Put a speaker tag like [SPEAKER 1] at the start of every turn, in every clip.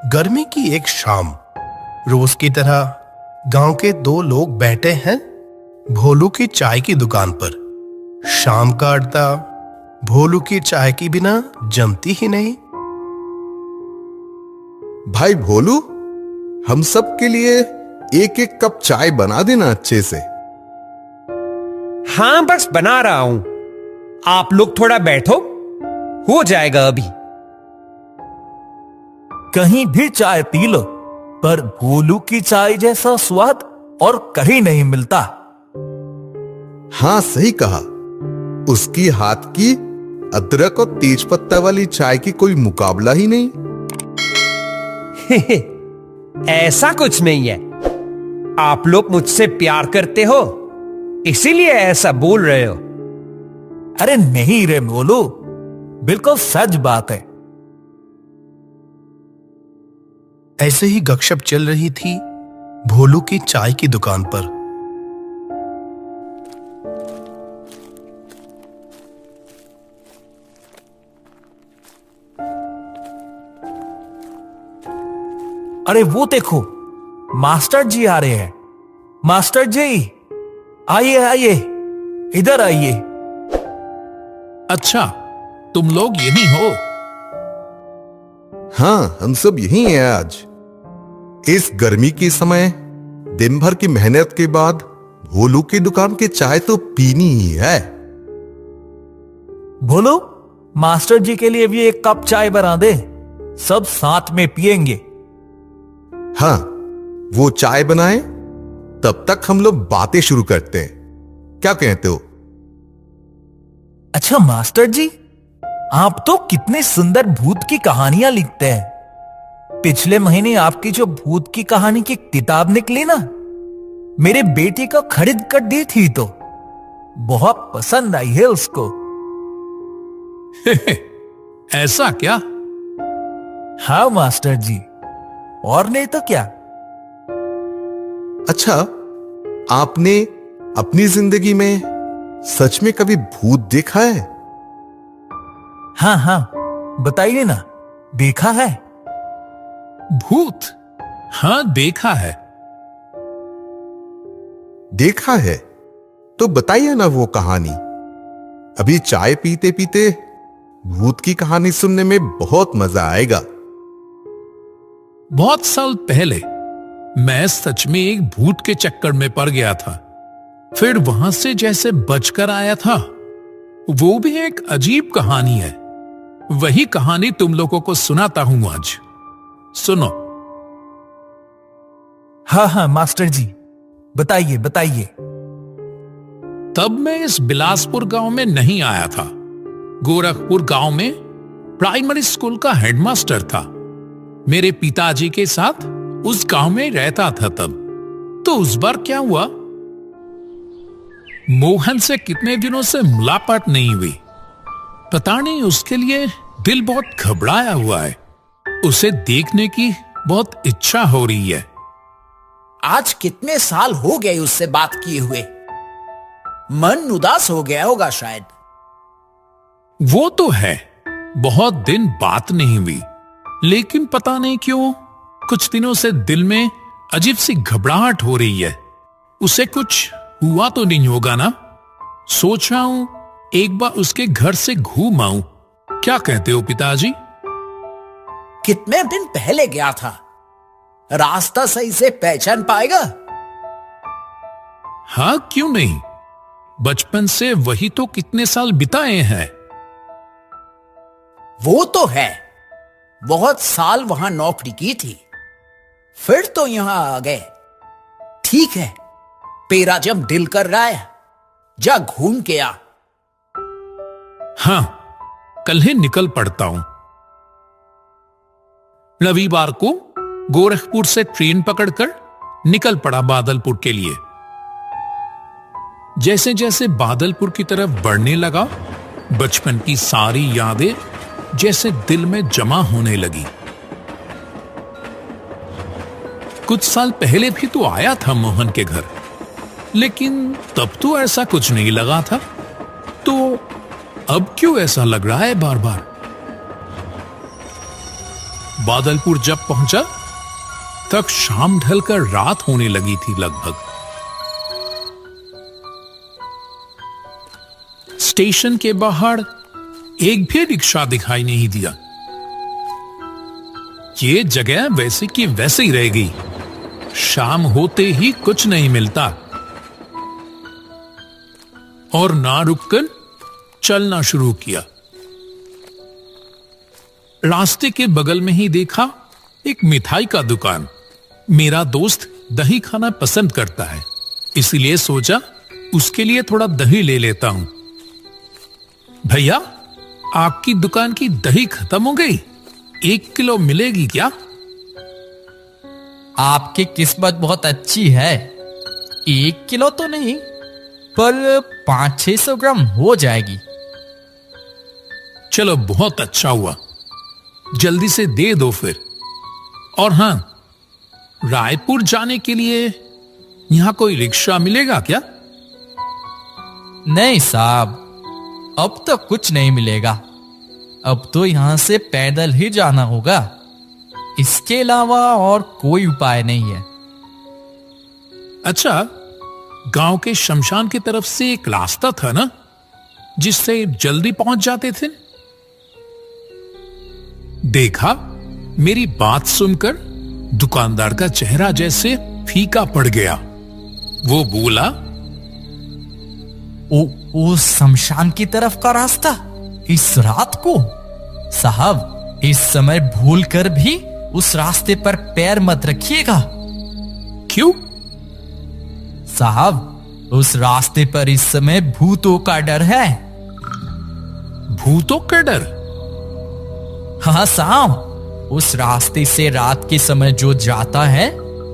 [SPEAKER 1] गर्मी की एक शाम, रोज की तरह गांव के दो लोग बैठे हैं भोलू की चाय की दुकान पर। शाम का अड्डा भोलू की चाय के बिना जमती ही नहीं।
[SPEAKER 2] भाई भोलू, हम सब के लिए एक एक कप चाय बना देना अच्छे से।
[SPEAKER 3] हाँ, बस बना रहा हूं। आप लोग थोड़ा बैठो, हो जाएगा अभी।
[SPEAKER 4] कहीं भी चाय पी लो, पर भोलू की चाय जैसा स्वाद और कहीं नहीं मिलता।
[SPEAKER 2] हाँ, सही कहा। उसकी हाथ की अदरक और तेज पत्ता वाली चाय की कोई मुकाबला ही नहीं।
[SPEAKER 3] ऐसा कुछ नहीं है। आप लोग मुझसे प्यार करते हो, इसीलिए ऐसा बोल रहे हो।
[SPEAKER 4] अरे नहीं रे भोलू, बिल्कुल सच बात है।
[SPEAKER 1] ऐसे ही गपशप चल रही थी भोलू की चाय की दुकान पर।
[SPEAKER 4] अरे वो देखो, मास्टर जी आ रहे हैं। मास्टर जी, आइए आइए, इधर आइए।
[SPEAKER 5] अच्छा, तुम लोग यही हो?
[SPEAKER 2] हाँ, हम सब यही हैं आज। इस गर्मी के समय दिन भर की मेहनत के बाद भोलू की दुकान की चाय तो पीनी ही है।
[SPEAKER 4] भोलू, मास्टर जी के लिए भी एक कप चाय बना दे, सब साथ में पिएंगे।
[SPEAKER 2] हाँ, वो चाय बनाए, तब तक हम लोग बातें शुरू करते हैं। क्या कहते हो?
[SPEAKER 4] अच्छा मास्टर जी, आप तो कितने सुंदर भूत की कहानियां लिखते हैं। पिछले महीने आपकी जो भूत की कहानी की किताब निकली ना, मेरे बेटे को खरीद कर दी थी, तो बहुत पसंद आई है उसको।
[SPEAKER 5] ऐसा क्या?
[SPEAKER 4] हाँ मास्टर जी, और नहीं तो क्या।
[SPEAKER 2] अच्छा, आपने अपनी जिंदगी में सच में कभी भूत देखा है?
[SPEAKER 4] हाँ हाँ, बताइए ना, देखा है?
[SPEAKER 5] भूत? हाँ, देखा है।
[SPEAKER 2] देखा है तो बताइए ना वो कहानी। अभी चाय पीते पीते भूत की कहानी सुनने में बहुत मजा आएगा।
[SPEAKER 5] बहुत साल पहले मैं सच में एक भूत के चक्कर में पड़ गया था। फिर वहां से जैसे बचकर आया था। वो भी एक अजीब कहानी है। वही कहानी तुम लोगों को सुनाता हूं आज। सुनो।
[SPEAKER 4] हाँ हाँ मास्टर जी, बताइए बताइए।
[SPEAKER 5] तब मैं इस बिलासपुर गांव में नहीं आया था। गोरखपुर गांव में प्राइमरी स्कूल का हेडमास्टर था। मेरे पिताजी के साथ उस गांव में रहता था तब। तो उस बार क्या हुआ, मोहन से कितने दिनों से मुलाकात नहीं हुई। पता नहीं, उसके लिए दिल बहुत घबराया हुआ है। उसे देखने की बहुत इच्छा हो रही है।
[SPEAKER 6] आज कितने साल हो गए उससे बात किए हुए। मन उदास हो गया होगा शायद।
[SPEAKER 5] वो तो है, बहुत दिन बात नहीं हुई, लेकिन पता नहीं क्यों कुछ दिनों से दिल में अजीब सी घबराहट हो रही है। उसे कुछ हुआ तो नहीं होगा ना? सोच रहा हूं एक बार उसके घर से घूम आऊं। क्या कहते हो पिताजी?
[SPEAKER 6] कितने दिन पहले गया था, रास्ता सही से पहचान पाएगा?
[SPEAKER 5] हाँ, क्यों नहीं। बचपन से वही तो कितने साल बिताए हैं।
[SPEAKER 6] वो तो है, बहुत साल वहां नौकरी की थी, फिर तो यहां आ गए। ठीक है, तेरा जब दिल कर रहा है, जा घूम के आ।
[SPEAKER 5] हाँ, कल ही निकल पड़ता हूं। रविवार को गोरखपुर से ट्रेन पकड़कर निकल पड़ा बादलपुर के लिए। जैसे जैसे बादलपुर की तरफ बढ़ने लगा, बचपन की सारी यादें जैसे दिल में जमा होने लगी। कुछ साल पहले भी तो आया था मोहन के घर, लेकिन तब तो ऐसा कुछ नहीं लगा था। तो अब क्यों ऐसा लग रहा है बार बार? बादलपुर जब पहुंचा तक शाम ढलकर रात होने लगी थी लगभग। स्टेशन के बाहर एक भी रिक्शा दिखाई नहीं दिया। ये जगह वैसे की वैसे ही रह गई। शाम होते ही कुछ नहीं मिलता और ना रुककर चलना शुरू किया। रास्ते के बगल में ही देखा एक मिठाई का दुकान। मेरा दोस्त दही खाना पसंद करता है, इसलिए सोचा उसके लिए थोड़ा दही ले लेता हूं। भैया, आपकी दुकान की दही खत्म हो गई, 1 किलो मिलेगी क्या?
[SPEAKER 4] आपकी किस्मत बहुत अच्छी है। 1 किलो तो नहीं, पर 500-600 ग्राम हो जाएगी।
[SPEAKER 5] चलो, बहुत अच्छा हुआ, जल्दी से दे दो फिर। और हां, रायपुर जाने के लिए यहां कोई रिक्शा मिलेगा क्या?
[SPEAKER 4] नहीं साहब, अब तो कुछ नहीं मिलेगा। अब तो यहां से पैदल ही जाना होगा। इसके अलावा और कोई उपाय नहीं है।
[SPEAKER 5] अच्छा, गांव के शमशान की तरफ से एक रास्ता था ना, जिससे जल्दी पहुंच जाते थे? देखा, मेरी बात सुनकर दुकानदार का चेहरा जैसे फीका पड़ गया। वो बोला,
[SPEAKER 4] ओ शमशान की तरफ का रास्ता इस रात को? साहब, इस समय भूल कर भी उस रास्ते पर पैर मत रखिएगा।
[SPEAKER 5] क्यों?
[SPEAKER 4] साहब, उस रास्ते पर इस समय भूतों का डर है।
[SPEAKER 5] भूतों का डर?
[SPEAKER 4] हाँ साहब, उस रास्ते से रात के समय जो जाता है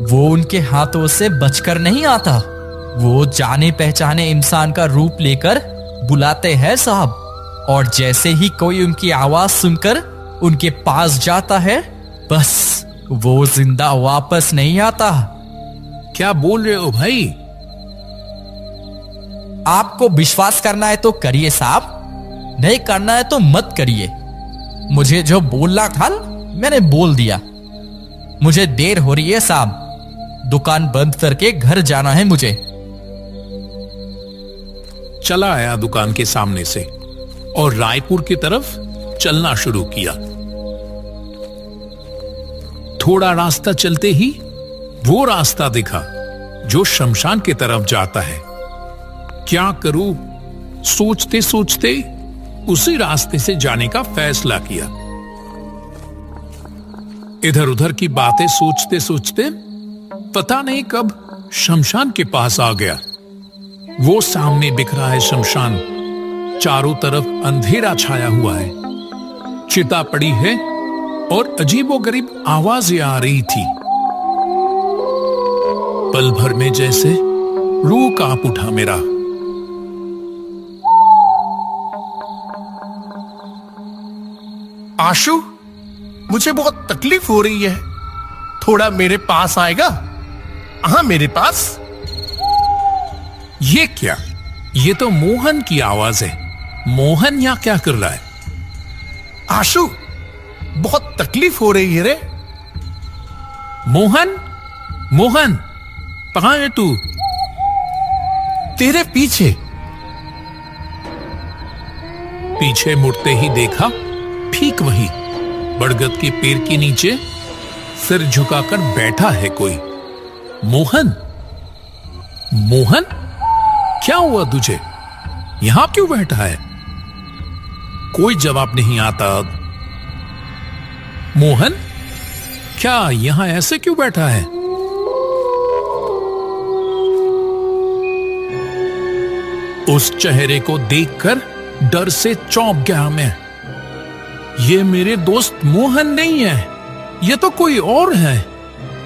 [SPEAKER 4] वो उनके हाथों से बचकर नहीं आता। वो जाने पहचाने इंसान का रूप लेकर बुलाते हैं साहब, और जैसे ही कोई उनकी आवाज सुनकर उनके पास जाता है, बस वो जिंदा वापस नहीं आता।
[SPEAKER 5] क्या बोल रहे हो भाई?
[SPEAKER 4] आपको विश्वास करना है तो करिए साहब, नहीं करना है तो मत करिए। मुझे जो बोलना था मैंने बोल दिया। मुझे देर हो रही है साहब, दुकान बंद करके घर जाना है मुझे।
[SPEAKER 5] चला आया दुकान के सामने से और रायपुर की तरफ चलना शुरू किया। थोड़ा रास्ता चलते ही वो रास्ता दिखा जो शमशान की तरफ जाता है। क्या करूं, सोचते सोचते उसी रास्ते से जाने का फैसला किया। इधर उधर की बातें सोचते सोचते पता नहीं कब शमशान के पास आ गया। वो सामने दिख रहा है शमशान, चारों तरफ अंधेरा छाया हुआ है, चिता पड़ी है और अजीबोगरीब आवाजें आ रही थी। पल भर में जैसे रूह कांप उठा मेरा।
[SPEAKER 1] आशु, मुझे बहुत तकलीफ हो रही है, थोड़ा मेरे पास आएगा? हाँ, मेरे पास।
[SPEAKER 5] ये क्या? ये तो मोहन की आवाज है। मोहन यहाँ क्या कर रहा है?
[SPEAKER 1] आशु, बहुत तकलीफ हो रही है रे।
[SPEAKER 5] मोहन, मोहन, कहां है तू?
[SPEAKER 1] तेरे पीछे।
[SPEAKER 5] पीछे मुड़ते ही देखा, ठीक वही बड़गद के पेड़ के नीचे सिर झुकाकर बैठा है कोई। मोहन, मोहन, क्या हुआ तुझे? यहां क्यों बैठा है? कोई जवाब नहीं आता। मोहन, क्या यहां ऐसे क्यों बैठा है? उस चेहरे को देखकर डर से चौंक गया मैं। ये मेरे दोस्त मोहन नहीं है, ये तो कोई और है।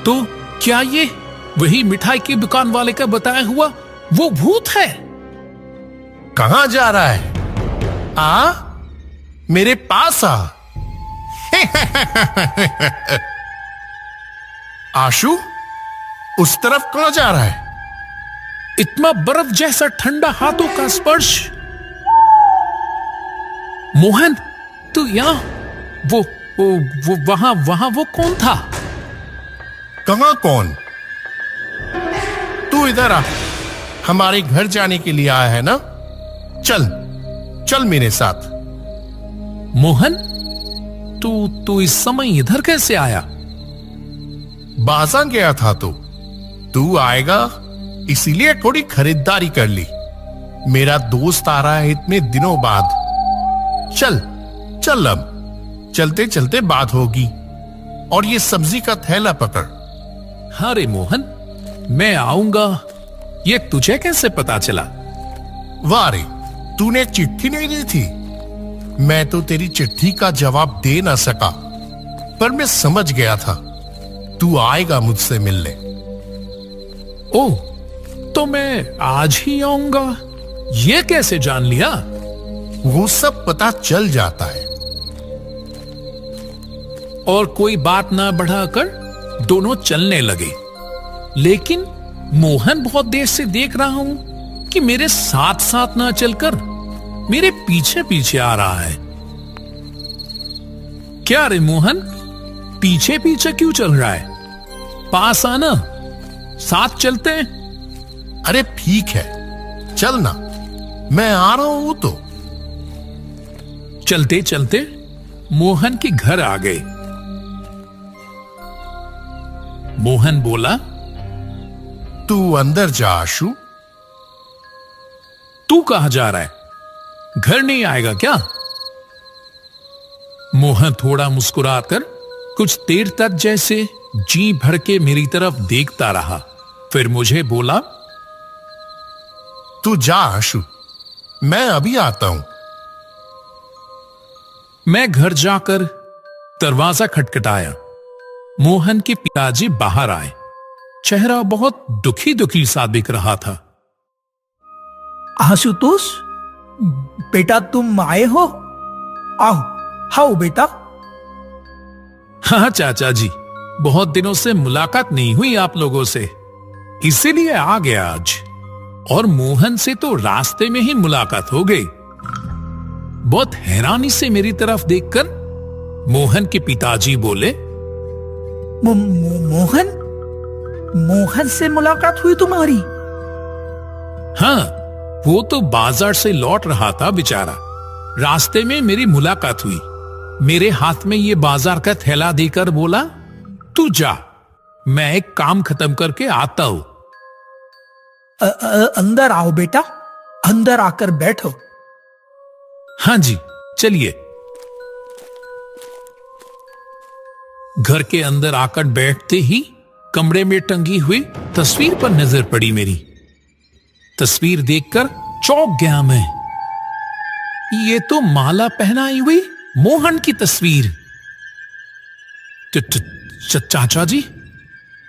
[SPEAKER 5] तो क्या ये वही मिठाई की दुकान वाले का बताया हुआ वो भूत है?
[SPEAKER 1] कहां जा रहा है? मेरे पास आ। आशु, उस तरफ कहां जा रहा है?
[SPEAKER 5] इतना बर्फ जैसा ठंडा हाथों का स्पर्श। मोहन, तू यहां वो वहां वो कौन था?
[SPEAKER 1] कहां कौन? तू इधर आ, हमारे घर जाने के लिए आया है ना? चल चल मेरे साथ।
[SPEAKER 5] मोहन, तू इस समय इधर कैसे आया?
[SPEAKER 1] बाजार गया था तू आएगा इसीलिए थोड़ी खरीदारी कर ली। मेरा दोस्त आ रहा है इतने दिनों बाद। चल चल, अब चलते चलते बात होगी। और ये सब्जी का थैला पकड़।
[SPEAKER 5] अरे मोहन, मैं आऊंगा ये तुझे कैसे पता चला?
[SPEAKER 1] वाह रे, तूने चिट्ठी नहीं दी थी? मैं तो तेरी चिट्ठी का जवाब दे ना सका, पर मैं समझ गया था तू आएगा मुझसे मिलने।
[SPEAKER 5] ओह, तो मैं आज ही आऊंगा, ये कैसे जान लिया?
[SPEAKER 1] वो सब पता चल जाता है।
[SPEAKER 5] और कोई बात ना बढ़ाकर दोनों चलने लगे। लेकिन मोहन बहुत देर से देख रहा हूं कि मेरे साथ साथ ना चलकर मेरे पीछे पीछे आ रहा है। क्या रे मोहन, पीछे पीछे क्यों चल रहा है? पास आना, साथ चलते हैं।
[SPEAKER 1] अरे ठीक है, चल ना, मैं आ रहा हूं तो।
[SPEAKER 5] चलते चलते मोहन के घर आ गए। मोहन बोला,
[SPEAKER 1] तू अंदर जा आशु।
[SPEAKER 5] तू कहां जा रहा है? घर नहीं आएगा क्या? मोहन थोड़ा मुस्कुराकर कुछ देर तक जैसे जी भर के मेरी तरफ देखता रहा। फिर मुझे बोला,
[SPEAKER 1] तू जा आशु, मैं अभी आता हूं।
[SPEAKER 5] मैं घर जाकर दरवाजा खटखटाया। मोहन के पिताजी बाहर आए। चेहरा बहुत दुखी दुखी सा दिख रहा था।
[SPEAKER 4] आशुतोष, बेटा तुम आए हो? आओ आओ बेटा।
[SPEAKER 5] हाँ चाचा जी, बहुत दिनों से मुलाकात नहीं हुई आप लोगों से, इसीलिए आ गया आज। और मोहन से तो रास्ते में ही मुलाकात हो गई। बहुत हैरानी से मेरी तरफ देखकर मोहन के पिताजी बोले,
[SPEAKER 4] मोहन मोहन से मुलाकात हुई तुम्हारी?
[SPEAKER 5] हाँ, वो तो बाजार से लौट रहा था बेचारा। रास्ते में मेरी मुलाकात हुई। मेरे हाथ में ये बाजार का थैला देकर बोला, तू जा, मैं एक काम खत्म करके आता हूं।
[SPEAKER 4] अंदर आओ बेटा, अंदर आकर बैठो।
[SPEAKER 5] हाँ जी, चलिए। घर के अंदर आकर बैठते ही कमरे में टंगी हुई तस्वीर पर नजर पड़ी मेरी। तस्वीर देखकर चौंक गया मैं। ये तो माला पहनाई हुई मोहन की तस्वीर। चाचा जी,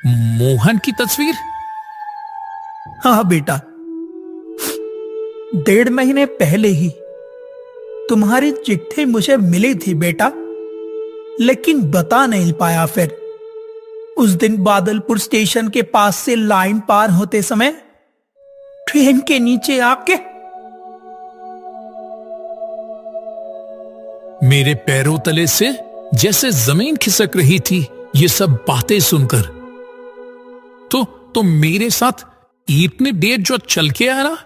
[SPEAKER 5] मोहन की तस्वीर?
[SPEAKER 4] हाँ बेटा, 1.5 महीने पहले ही तुम्हारी चिट्ठी मुझे मिली थी बेटा, लेकिन बता नहीं पाया। फिर उस दिन बादलपुर स्टेशन के पास से लाइन पार होते समय ट्रेन के नीचे आके
[SPEAKER 5] मेरे पैरों तले से जैसे जमीन खिसक रही थी ये सब बातें सुनकर। तो मेरे साथ इतने देर जो चल के आया ना,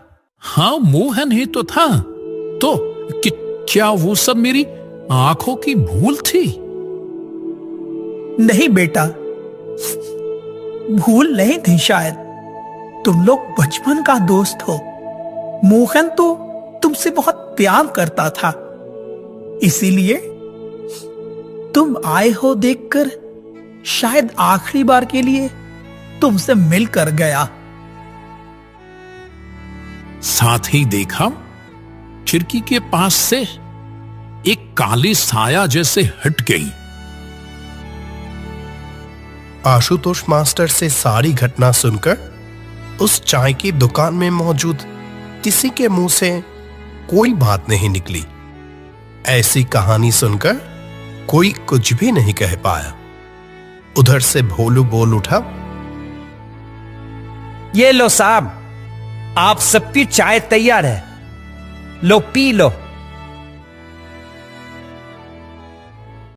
[SPEAKER 5] हाँ मोहन ही तो था। तो क्या वो सब मेरी आंखों की भूल थी?
[SPEAKER 4] नहीं बेटा, भूल नहीं थी शायद। तुम लोग बचपन का दोस्त हो। मोहन तो तुमसे बहुत प्यार करता था, इसीलिए तुम आए हो देखकर शायद आखिरी बार के लिए तुमसे मिलकर गया।
[SPEAKER 5] साथ ही देखा, खिड़की के पास से एक काली साया जैसे हट गई।
[SPEAKER 1] आशुतोष मास्टर से सारी घटना सुनकर उस चाय की दुकान में मौजूद किसी के मुंह से कोई बात नहीं निकली। ऐसी कहानी सुनकर कोई कुछ भी नहीं कह पाया। उधर से भोलू बोल उठा,
[SPEAKER 3] ये लो साहब, आप सबकी चाय तैयार है, लो पी लो।